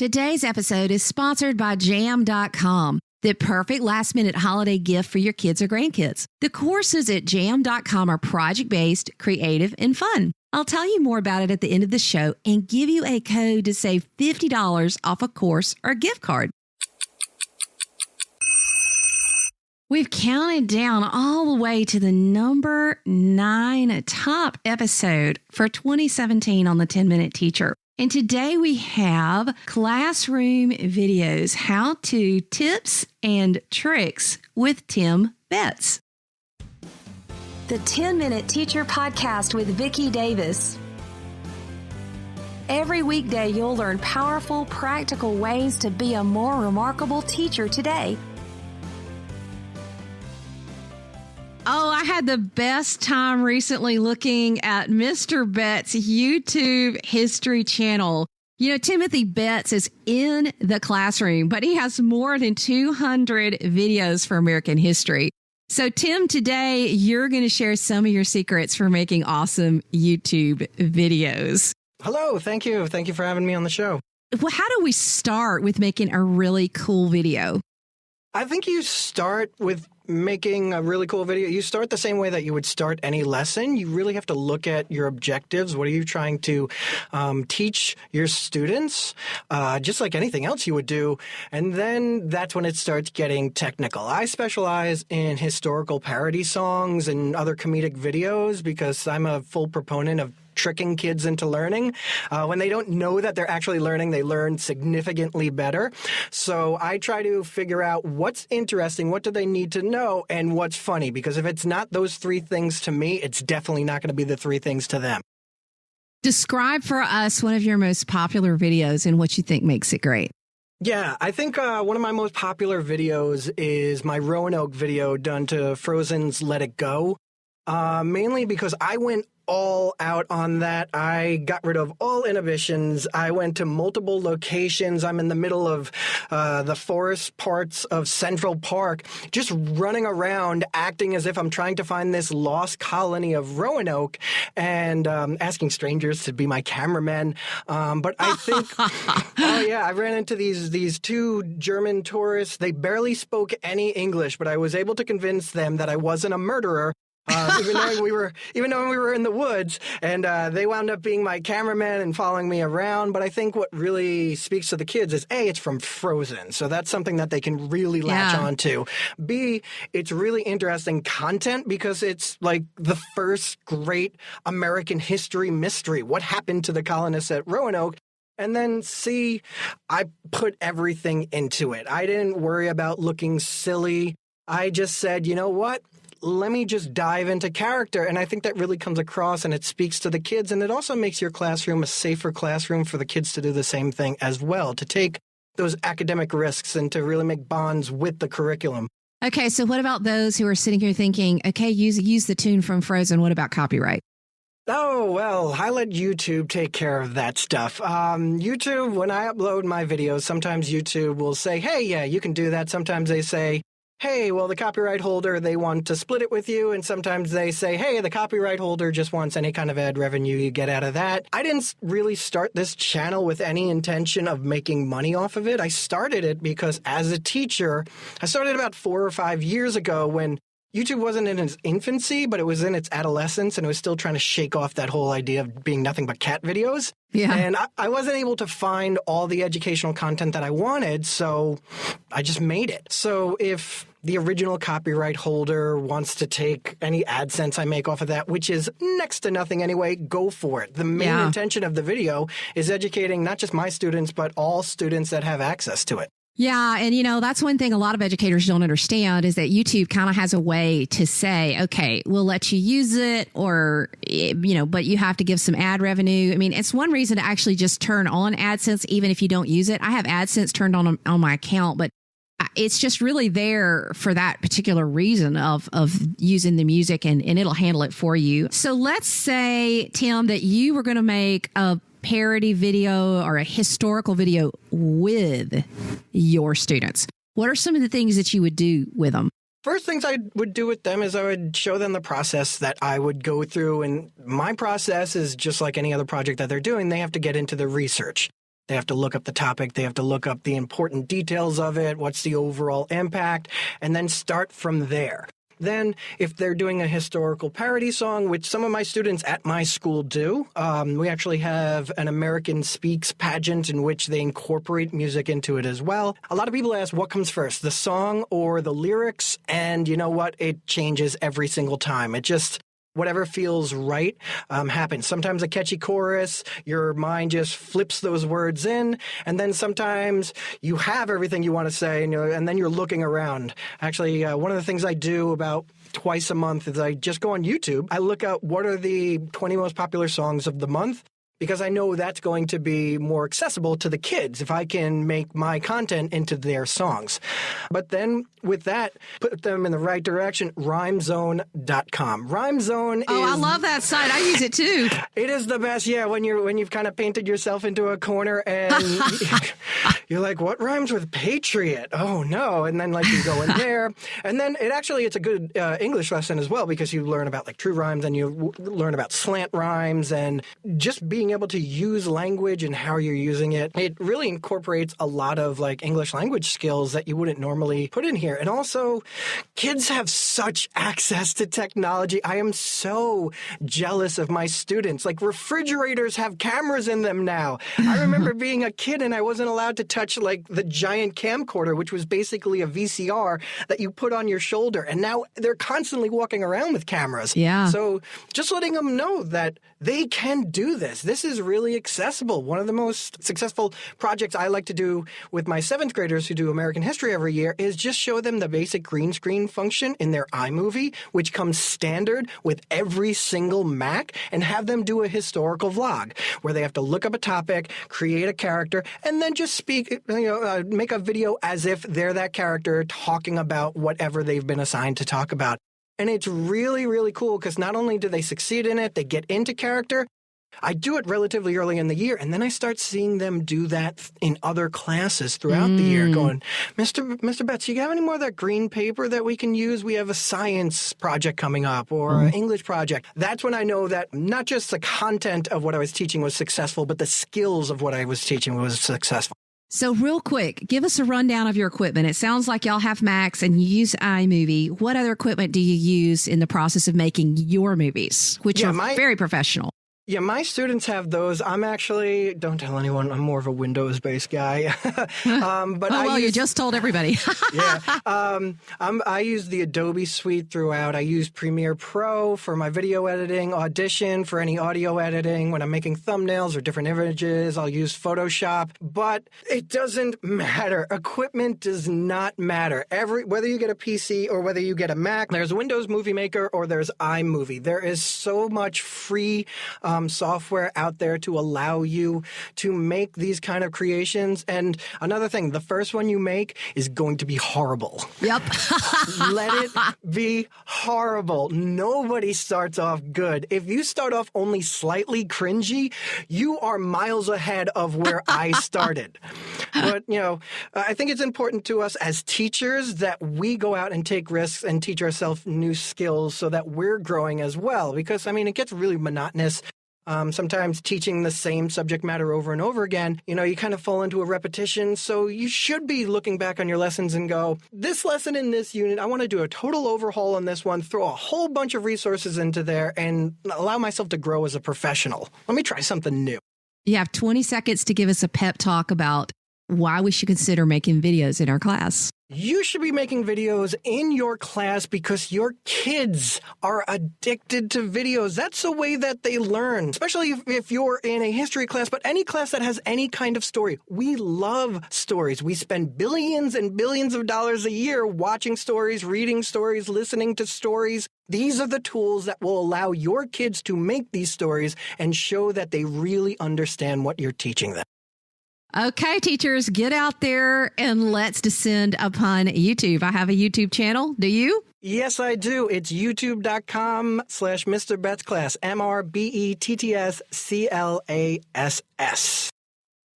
Today's episode is sponsored by Jam.com, the perfect last-minute holiday gift for your kids or grandkids. The courses at Jam.com are project-based, creative, and fun. I'll tell you more about it at the end of the show and give you a code to save $50 off a course or gift card. We've counted down all the way to the number 9 top episode for 2017 on the 10-Minute Teacher. And today we have classroom videos, how-to tips and tricks with Tim Betts. The 10-Minute Teacher Podcast with Vicki Davis. Every weekday you'll learn powerful, practical ways to be a more remarkable teacher today. Oh, I had the best time recently looking at Mr. Betts' YouTube history channel. You know, Timothy Betts is in the classroom, but he has more than 200 videos for American history. So, Tim, today you're going to share some of your secrets for making awesome YouTube videos. Hello. Thank you. Thank you for having me on the show. Well, how do we start with making a really cool video? I think you start with making a really cool video. You start the same way that you would start any lesson. You really have to look at your objectives. What are you trying to teach your students? Just like anything else you would do. And then that's when it starts getting technical. I specialize in historical parody songs and other comedic videos because I'm a full proponent of tricking kids into learning. When they don't know that they're actually learning, they learn significantly better. So I try to figure out what's interesting, what do they need to know, and what's funny. Because if it's not those three things to me, it's definitely not going to be the three things to them. Describe for us one of your most popular videos and what you think makes it great. Yeah, I think one of my most popular videos is my Roanoke video done to Frozen's Let It Go. Mainly because I went all out on that. I got rid of all inhibitions. I went to multiple locations. I'm in the middle of the forest parts of Central Park, just running around, acting as if I'm trying to find this lost colony of Roanoke and asking strangers to be my cameramen. But I think, oh yeah, I ran into these two German tourists. They barely spoke any English, but I was able to convince them that I wasn't a murderer. Even though we were in the woods, and they wound up being my cameraman and following me around. But I think what really speaks to the kids is A, it's from Frozen, so that's something that they can really latch on to. B, it's really interesting content because it's like the first great American history mystery. What happened to the colonists at Roanoke? And then C, I put everything into it. I didn't worry about looking silly. I just said, you know what? Let me just dive into character. And I think that really comes across and it speaks to the kids. And it also makes your classroom a safer classroom for the kids to do the same thing as well, to take those academic risks and to really make bonds with the curriculum. Okay, so what about those who are sitting here thinking, okay, use the tune from Frozen. What about copyright? Oh, well, I let YouTube take care of that stuff. YouTube, when I upload my videos, sometimes YouTube will say, hey, yeah, you can do that. Sometimes they say, hey, well, the copyright holder, they want to split it with you. And sometimes they say, hey, the copyright holder just wants any kind of ad revenue you get out of that. I didn't really start this channel with any intention of making money off of it. I started it because as a teacher, I started about 4 or 5 years ago when YouTube wasn't in its infancy, but it was in its adolescence, and it was still trying to shake off that whole idea of being nothing but cat videos. Yeah. And I wasn't able to find all the educational content that I wanted, so I just made it. So if the original copyright holder wants to take any AdSense I make off of that, which is next to nothing anyway, go for it. The main intention of the video is educating not just my students, but all students that have access to it. Yeah. And, you know, that's one thing a lot of educators don't understand is that YouTube kind of has a way to say, okay, we'll let you use it or, you know, but you have to give some ad revenue. I mean, it's one reason to actually just turn on AdSense, even if you don't use it. I have AdSense turned on my account, but it's just really there for that particular reason of using the music and it'll handle it for you. So let's say, Tim, that you were going to make a parody video or a historical video with your students. What are some of the things that you would do with them? First things I would do with them is I would show them the process that I would go through. And my process is just like any other project that they're doing. They have to get into the research. They have to look up the topic. They have to look up the important details of it. What's the overall impact? And then start from there. Then, if they're doing a historical parody song, which some of my students at my school do, we actually have an American Speaks pageant in which they incorporate music into it as well. A lot of people ask, what comes first, the song or the lyrics? And you know what? It changes every single time. It just... whatever feels right happens. Sometimes a catchy chorus, your mind just flips those words in, and then sometimes you have everything you want to say, and then you're looking around. Actually, one of the things I do about twice a month is I just go on YouTube. I look up what are the 20 most popular songs of the month, because I know that's going to be more accessible to the kids if I can make my content into their songs. But then with that, put them in the right direction, rhymezone.com. Rhymezone is... Oh, I love that site. I use it too. It is the best, yeah, when you've kind of painted yourself into a corner and you're like, what rhymes with patriot? Oh, no. And then you go in there. And then it's a good English lesson as well, because you learn about true rhymes and you learn about slant rhymes and just being able to use language and how you're using it. It really incorporates a lot of English language skills that you wouldn't normally put in here. And also, kids have such access to technology. I am so jealous of my students. Refrigerators have cameras in them now. I remember being a kid and I wasn't allowed to touch the giant camcorder, which was basically a VCR that you put on your shoulder. And now they're constantly walking around with cameras. Yeah. So just letting them know that they can do this. This is really accessible. One of the most successful projects I like to do with my 7th graders who do American history every year is just show them the basic green screen function in their iMovie, which comes standard with every single Mac, and have them do a historical vlog where they have to look up a topic, create a character, and then just make a video as if they're that character talking about whatever they've been assigned to talk about. And it's really, really cool because not only do they succeed in it, they get into character. I do it relatively early in the year, and then I start seeing them do that in other classes throughout the year, going, Mr. Betts, you have any more of that green paper that we can use? We have a science project coming up or an English project. That's when I know that not just the content of what I was teaching was successful, but the skills of what I was teaching was successful. So real quick, give us a rundown of your equipment. It sounds like y'all have Macs and you use iMovie. What other equipment do you use in the process of making your movies, which are very professional? Yeah, my students have those. I'm actually, don't tell anyone, I'm more of a Windows-based guy. You just told everybody. Yeah. I use the Adobe suite throughout. I use Premiere Pro for my video editing, Audition for any audio editing. When I'm making thumbnails or different images, I'll use Photoshop. But it doesn't matter. Equipment does not matter. Whether you get a PC or whether you get a Mac, there's Windows Movie Maker or there's iMovie. There is so much free software out there to allow you to make these kind of creations. And another thing, the first one you make is going to be horrible. Yep. Let it be horrible. Nobody starts off good. If you start off only slightly cringy, you are miles ahead of where I started. But, I think it's important to us as teachers that we go out and take risks and teach ourselves new skills so that we're growing as well. Because, it gets really monotonous. Sometimes teaching the same subject matter over and over again, you kind of fall into a repetition. So you should be looking back on your lessons and go, this lesson in this unit, I want to do a total overhaul on this one, throw a whole bunch of resources into there and allow myself to grow as a professional. Let me try something new. You have 20 seconds to give us a pep talk about why we should consider making videos in our class. You should be making videos in your class because your kids are addicted to videos. That's the way that they learn, especially if you're in a history class, but any class that has any kind of story. We love stories. We spend billions and billions of dollars a year watching stories, reading stories, listening to stories. These are the tools that will allow your kids to make these stories and show that they really understand what you're teaching them. Okay, teachers, get out there and let's descend upon YouTube. I have a YouTube channel. Do you? Yes, I do. It's youtube.com/Mr. Betts Class, MrBettsClass.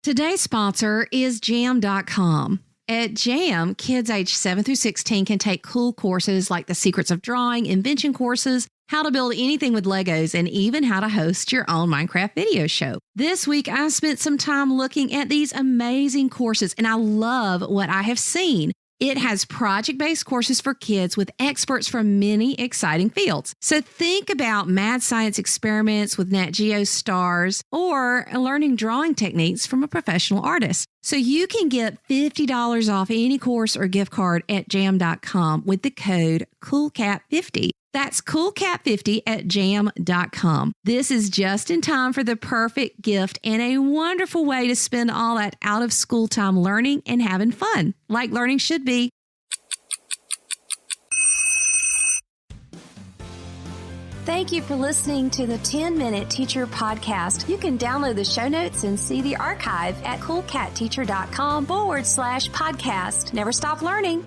Today's sponsor is Jam.com. At Jam, kids aged 7 through 16 can take cool courses like the Secrets of Drawing, invention courses, how to build anything with Legos, and even how to host your own Minecraft video show. This week, I spent some time looking at these amazing courses, and I love what I have seen. It has project-based courses for kids with experts from many exciting fields. So think about mad science experiments with Nat Geo stars or learning drawing techniques from a professional artist. So you can get $50 off any course or gift card at jam.com with the code COOLCAT50. That's COOLCAT50 at jam.com. This is just in time for the perfect gift and a wonderful way to spend all that out of school time learning and having fun, like learning should be. Thank you for listening to the 10-Minute Teacher Podcast. You can download the show notes and see the archive at coolcatteacher.com/podcast. Never stop learning.